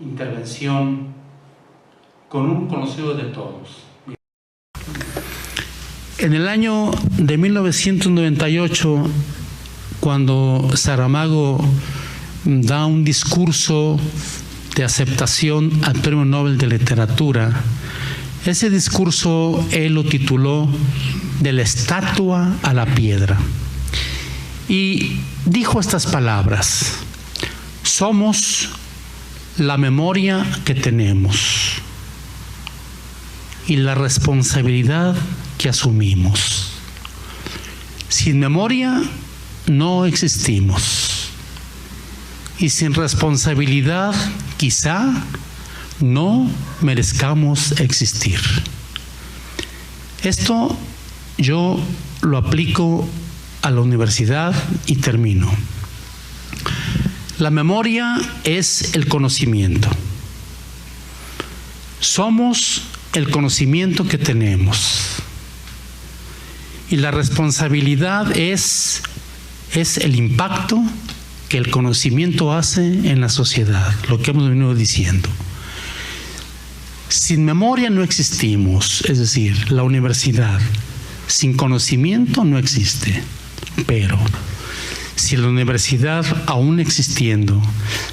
C: intervención con un conocido de todos. En el año de 1998, cuando Saramago da un discurso de aceptación al Premio Nobel de Literatura, ese discurso él lo tituló "De la estatua a la piedra". Y dijo estas palabras: somos la memoria que tenemos y la responsabilidad que asumimos. Sin memoria no existimos, y sin responsabilidad quizá no merezcamos existir. Esto yo lo aplico a la universidad y termino. La memoria es el conocimiento. Somos el conocimiento que tenemos. Y la responsabilidad es el impacto que el conocimiento hace en la sociedad, lo que hemos venido diciendo. Sin memoria no existimos, es decir, la universidad sin conocimiento no existe. Pero si la universidad, aún existiendo,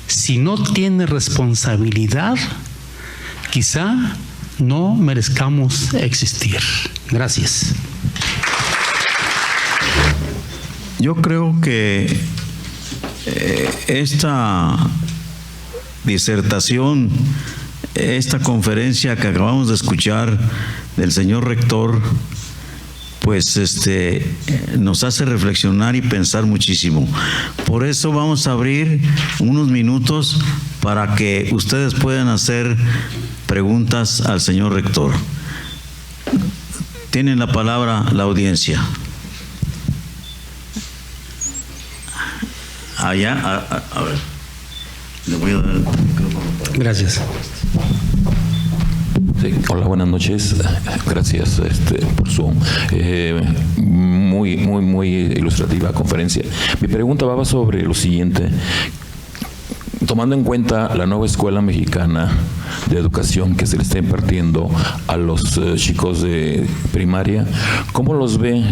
C: si no tiene responsabilidad, quizá no merezcamos existir. Gracias.
D: Yo creo que esta disertación, esta conferencia que acabamos de escuchar del señor rector, pues nos hace reflexionar y pensar muchísimo. Por eso vamos a abrir unos minutos para que ustedes puedan hacer preguntas al señor rector. Tienen la palabra la audiencia. Allá, a ver, le voy a dar el micrófono.
C: Gracias.
E: Sí, hola, buenas noches. Gracias por su muy ilustrativa conferencia. Mi pregunta va sobre lo siguiente. Tomando en cuenta la nueva escuela mexicana de educación que se le está impartiendo a los chicos de primaria, ¿cómo los ve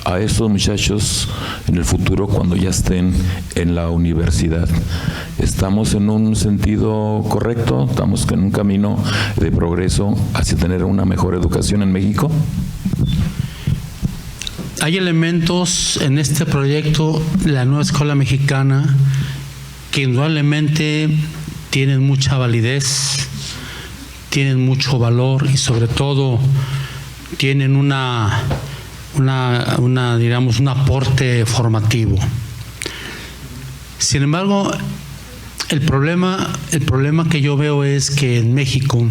E: a estos muchachos en el futuro cuando ya estén en la universidad? ¿Estamos en un sentido correcto? ¿Estamos en un camino de progreso hacia tener una mejor educación en México?
C: Hay elementos en este proyecto de la nueva escuela mexicana que indudablemente tienen mucha validez, tienen mucho valor y sobre todo tienen digamos, un aporte formativo. Sin embargo, el problema que yo veo es que en México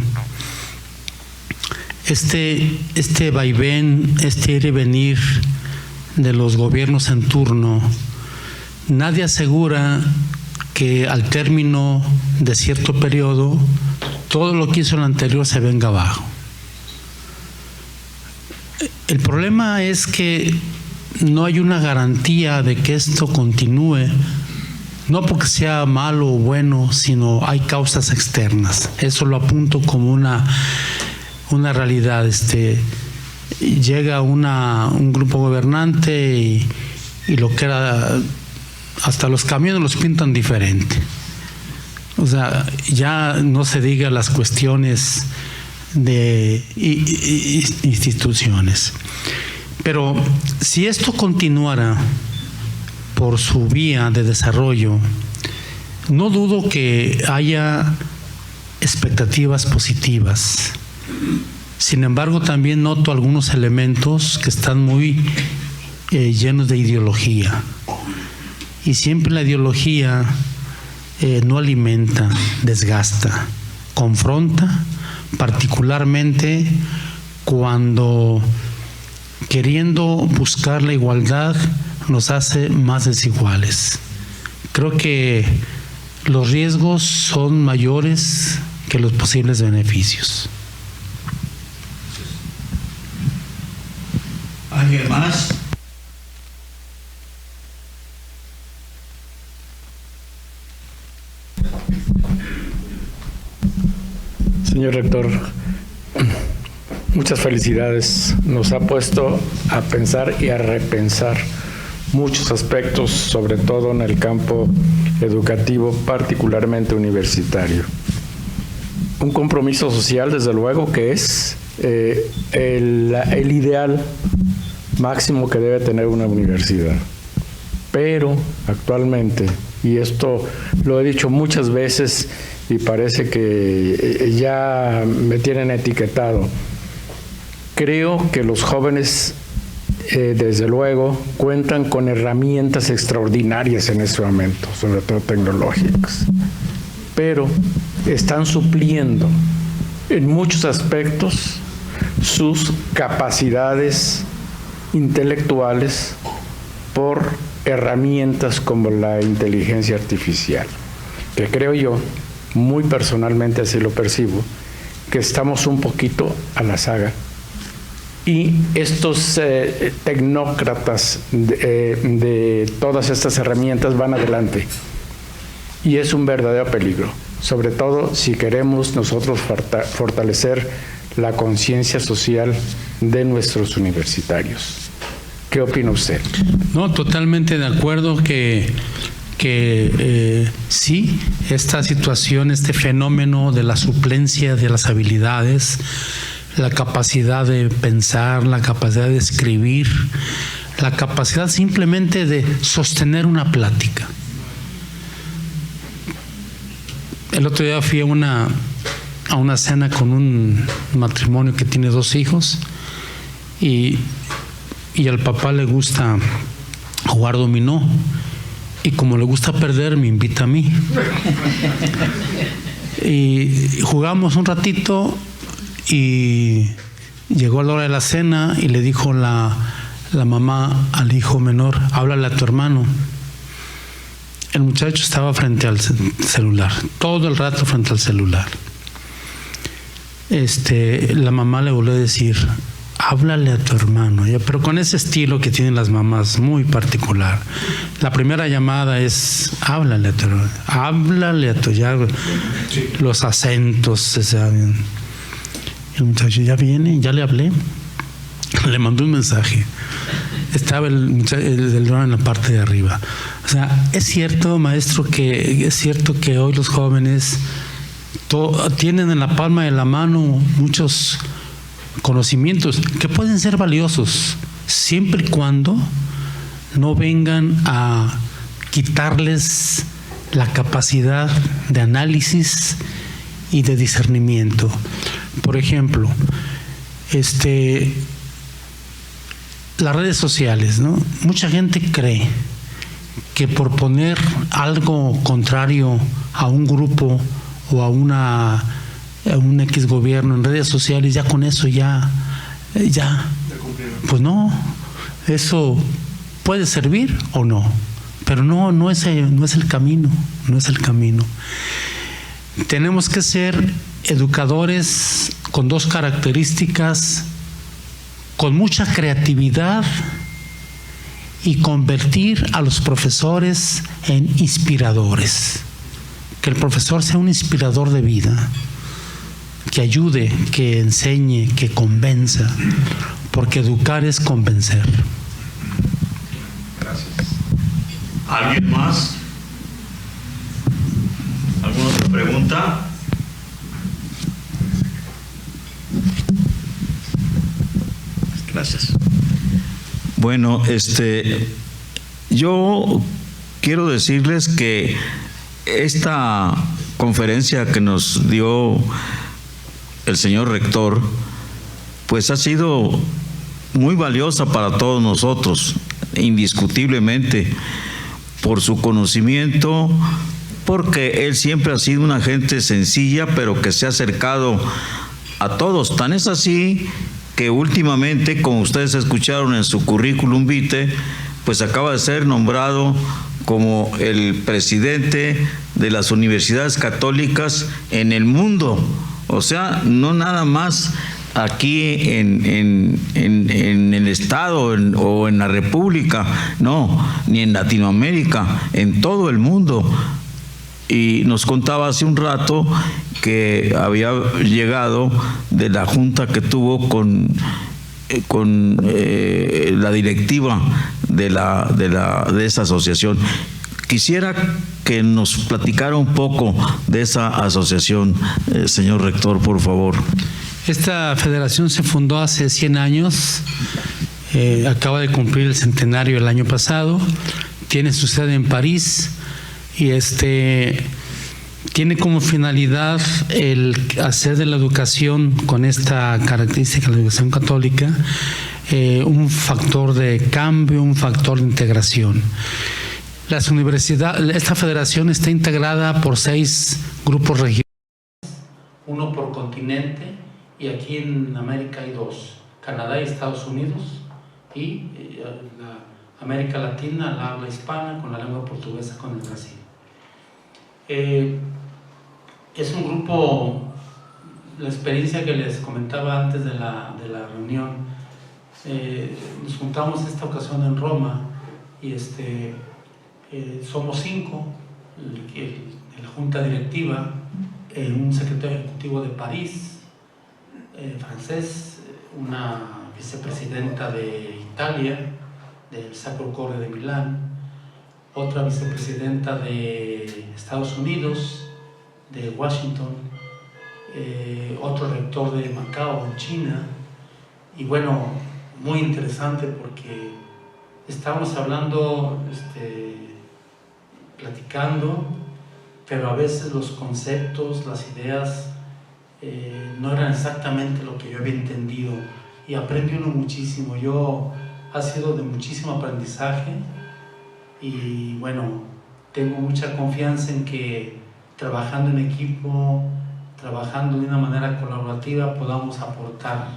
C: este vaivén, este ir y venir de los gobiernos en turno, nadie asegura que al término de cierto periodo todo lo que hizo el anterior se venga abajo. El problema es que no hay una garantía de que esto continúe, no porque sea malo o bueno, sino hay causas externas. Eso lo apunto como una realidad. Llega un grupo gobernante y lo que era, hasta los camiones los pintan diferente. O sea, ya no se diga las cuestiones de instituciones. Pero si esto continuara por su vía de desarrollo, no dudo que haya expectativas positivas. Sin embargo, también noto algunos elementos que están muy llenos de ideología. Y siempre la ideología no alimenta, desgasta, confronta, particularmente cuando, queriendo buscar la igualdad, nos hace más desiguales. Creo que los riesgos son mayores que los posibles beneficios.
D: ¿Alguien más?
F: Señor rector, muchas felicidades. Nos ha puesto a pensar y a repensar muchos aspectos, sobre todo en el campo educativo, particularmente universitario. Un compromiso social, desde luego, que es el ideal máximo que debe tener una universidad. Pero actualmente, y esto lo he dicho muchas veces y parece que ya me tienen etiquetado, creo que los jóvenes, desde luego, cuentan con herramientas extraordinarias en este momento, sobre todo tecnológicas, pero están supliendo en muchos aspectos sus capacidades intelectuales por herramientas como la inteligencia artificial, que creo yo, muy personalmente así lo percibo, que estamos un poquito a la saga. Y estos tecnócratas de todas estas herramientas van adelante. Y es un verdadero peligro, sobre todo si queremos nosotros fortalecer la conciencia social de nuestros universitarios. ¿Qué opina usted?
C: No, totalmente de acuerdo que sí, esta situación, este fenómeno de la suplencia de las habilidades, la capacidad de pensar, la capacidad de escribir, la capacidad simplemente de sostener una plática. El otro día fui a una cena con un matrimonio que tiene 2 hijos y al papá le gusta jugar dominó y como le gusta perder me invita a mí y jugamos un ratito y llegó la hora de la cena y le dijo la mamá al hijo menor: háblale a tu hermano. El muchacho estaba frente al celular, todo el rato frente al celular. La mamá le volvió a decir: háblale a tu hermano, pero con ese estilo que tienen las mamás muy particular. La primera llamada es: háblale a tu hermano, háblale a tu, ya los acentos se saben. El muchacho: ya viene, ya le hablé, le mandó un mensaje. Estaba el hermano en la parte de arriba. O sea, es cierto, maestro, que hoy los jóvenes tienen en la palma de la mano muchos conocimientos que pueden ser valiosos siempre y cuando no vengan a quitarles la capacidad de análisis y de discernimiento. Por ejemplo, las redes sociales, ¿no? Mucha gente cree que por poner algo contrario a un grupo o a una un X gobierno en redes sociales, ya con eso ya, pues no, eso puede servir o no, pero no es el camino, no es el camino. Tenemos que ser educadores con dos características: con mucha creatividad y convertir a los profesores en inspiradores. Que el profesor sea un inspirador de vida, que ayude, que enseñe, que convenza, porque educar es convencer.
D: Gracias. ¿Alguien más? ¿Alguna otra pregunta? Gracias. Bueno, yo quiero decirles que esta conferencia que nos dio el señor rector, pues ha sido muy valiosa para todos nosotros, indiscutiblemente, por su conocimiento, porque él siempre ha sido una gente sencilla, pero que se ha acercado a todos. Tan es así que últimamente, como ustedes escucharon en su currículum vitae, pues acaba de ser nombrado como el presidente de las universidades católicas en el mundo. O sea, no nada más aquí en el Estado o en la República, no, ni en Latinoamérica, en todo el mundo. Y nos contaba hace un rato que había llegado de la junta que tuvo con la directiva de esa asociación. Quisiera que nos platicara un poco de esa asociación, señor rector, por favor.
C: Esta federación se fundó hace 100 años, acaba de cumplir el centenario el año pasado, tiene su sede en París y tiene como finalidad el hacer de la educación, con esta característica, la educación católica, un factor de cambio, un factor de integración. Esta federación está integrada por 6 grupos regionales, uno por continente, y aquí en América hay 2, Canadá y Estados Unidos, y la América Latina, la habla hispana, con la lengua portuguesa, con el Brasil. Es un grupo, la experiencia que les comentaba antes de la reunión, nos juntamos esta ocasión en Roma y somos 5, la junta directiva, un secretario ejecutivo de París, francés, una vicepresidenta de Italia, del Sacro Cuore de Milán, otra vicepresidenta de Estados Unidos, de Washington, otro rector de Macao, en China. Y bueno, muy interesante porque estábamos hablando, platicando, pero a veces los conceptos, las ideas no eran exactamente lo que yo había entendido, y aprende uno muchísimo. Ha sido de muchísimo aprendizaje y bueno, tengo mucha confianza en que trabajando en equipo, trabajando de una manera colaborativa, podamos aportar.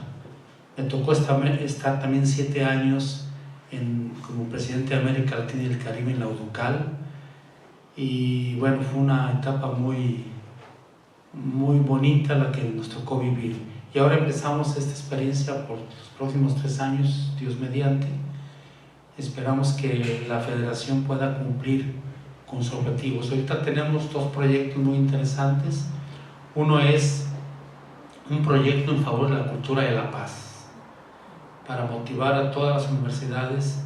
C: Me tocó estar también 7 años como presidente de América Latina y el Caribe en la UDUCAL, y bueno, fue una etapa muy, muy bonita la que nos tocó vivir. Y ahora empezamos esta experiencia por los próximos 3 años, Dios mediante. Esperamos que la federación pueda cumplir con sus objetivos. Ahorita tenemos 2 proyectos muy interesantes. Uno es un proyecto en favor de la cultura de la paz, para motivar a todas las universidades.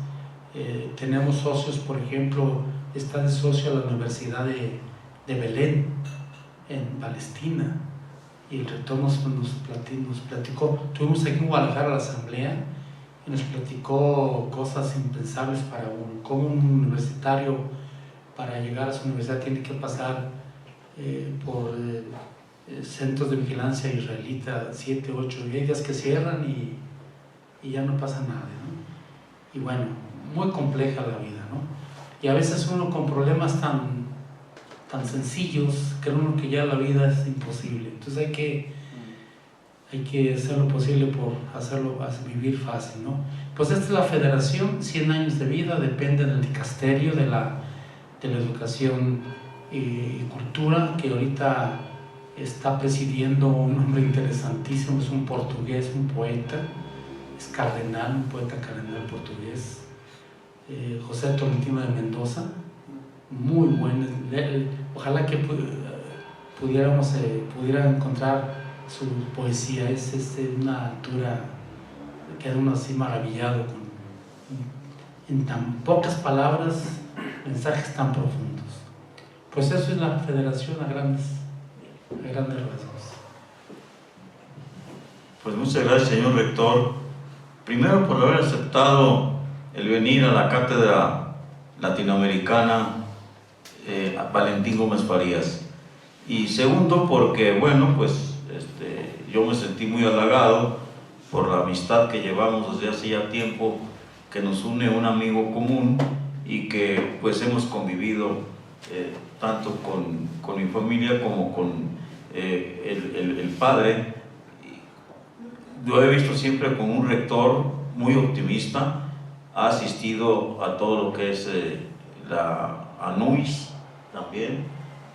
C: Tenemos socios, por ejemplo, está de socio la Universidad de Belén, en Palestina, y el rector nos platicó. Tuvimos aquí en Guadalajara la asamblea y nos platicó cosas impensables para como un universitario, para llegar a su universidad tiene que pasar por centros de vigilancia israelita, 7, 8 días que cierran y ya no pasa nada, ¿no? Y bueno, muy compleja la vida, ¿no? Y a veces uno con problemas tan
G: tan sencillos, cree uno que ya la vida es imposible. Entonces hay que hacer lo posible por hacerlo vivir fácil, ¿no? Pues esta es la Federación, 100 años de vida, depende del dicasterio de la educación y cultura, que ahorita está presidiendo un hombre interesantísimo, es un portugués, un poeta, es cardenal, un poeta cardenal portugués, José Tolentino de Mendoza, muy bueno. Ojalá que pudiera encontrar su poesía, es de una altura, queda uno así maravillado en tan pocas palabras, mensajes tan profundos. Pues eso es la Federación a grandes rasgos.
D: Pues muchas gracias, señor rector. Primero, por haber aceptado el venir a la Cátedra Latinoamericana Valentín Gómez Farías. Y segundo, porque, bueno, pues yo me sentí muy halagado por la amistad que llevamos desde hace ya tiempo, que nos une un amigo común y que pues hemos convivido tanto con mi familia como con el padre. Lo he visto siempre como un rector muy optimista, ha asistido a todo lo que es la ANUIS también,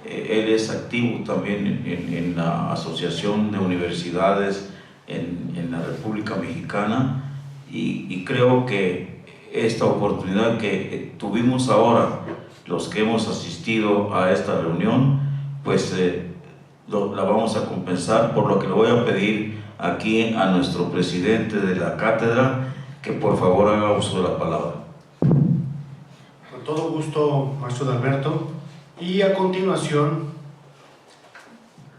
D: él es activo también en la Asociación de Universidades en la República Mexicana y creo que esta oportunidad que tuvimos ahora, los que hemos asistido a esta reunión, pues la vamos a compensar, por lo que le voy a pedir aquí a nuestro presidente de la cátedra que por favor haga uso de la palabra.
A: Con todo gusto, maestro Adalberto. Y a continuación,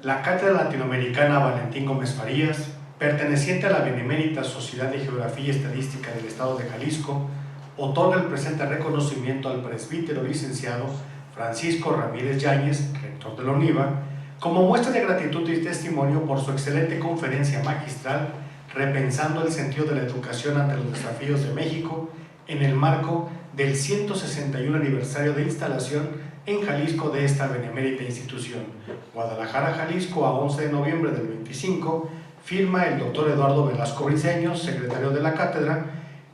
A: la Cátedra Latinoamericana Valentín Gómez Farías, perteneciente a la Benemérita Sociedad de Geografía y Estadística del Estado de Jalisco, otorga el presente reconocimiento al presbítero licenciado Francisco Ramírez Yáñez, rector de la UNIVA, como muestra de gratitud y testimonio por su excelente conferencia magistral Repensando el sentido de la educación ante los desafíos de México en el marco del 161 aniversario de instalación en Jalisco de esta benemérita institución. Guadalajara, Jalisco, a 11 de noviembre del 25, firma el doctor Eduardo Velasco Briceño, secretario de la cátedra,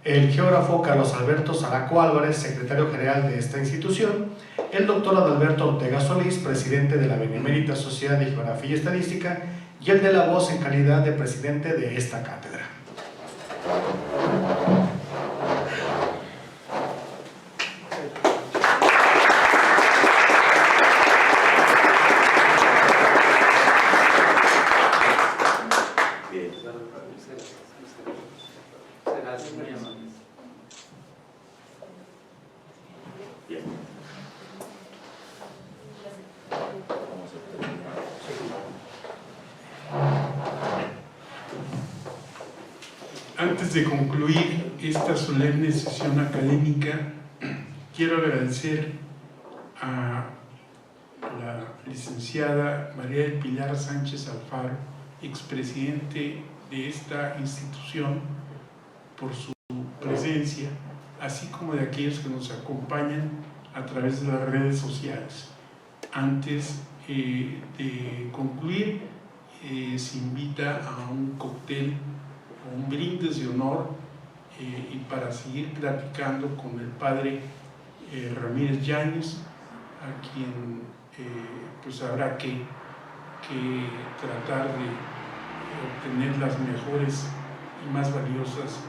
A: el geógrafo Carlos Alberto Zaraco Álvarez, secretario general de esta institución, el doctor Adalberto Ortega Solís, presidente de la Benemérita Sociedad de Geografía y Estadística, y el de la voz en calidad de presidente de esta cátedra.
B: Antes de concluir esta solemne sesión académica, quiero agradecer a la licenciada María del Pilar Sánchez Alfaro, expresidente de esta institución, por su presencia, así como de aquellos que nos acompañan a través de las redes sociales. Antes de concluir, se invita a un cóctel, un brindis de honor y para seguir platicando con el padre Ramírez Yáñez, a quien pues habrá que tratar de obtener las mejores y más valiosas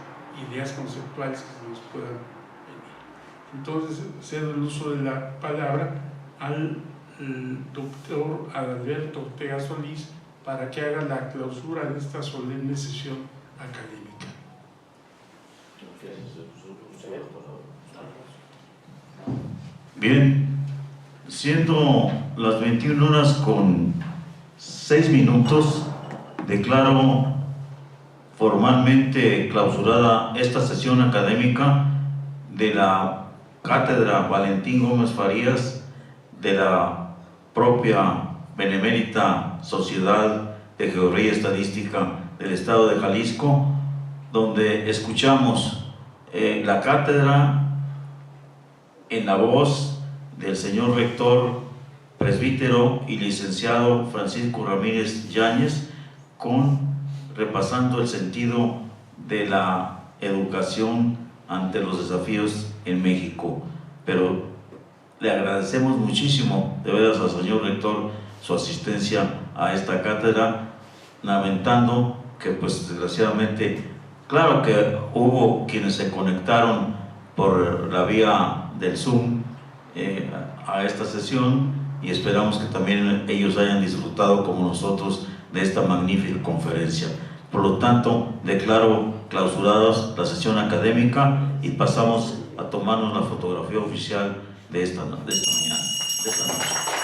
B: ideas conceptuales que nos puedan venir. Entonces cedo el uso de la palabra al doctor Adalberto Ortega Solís para que haga la clausura de esta solemne sesión académica.
D: Bien, siendo las 21 horas con 6 minutos, declaro formalmente clausurada esta sesión académica de la Cátedra Valentín Gómez Farías de la propia Benemérita Sociedad de Geografía y Estadística del Estado de Jalisco, donde escuchamos la cátedra en la voz del señor rector presbítero y licenciado Francisco Ramírez Yáñez, repasando el sentido de la educación ante los desafíos en México. Pero le agradecemos muchísimo, de veras, al señor rector su asistencia a esta cátedra, lamentando que, pues, desgraciadamente, claro que hubo quienes se conectaron por la vía del Zoom a esta sesión, y esperamos que también ellos hayan disfrutado como nosotros de esta magnífica conferencia. Por lo tanto, declaro clausuradas la sesión académica y pasamos a tomarnos la fotografía oficial de esta mañana, de esta noche.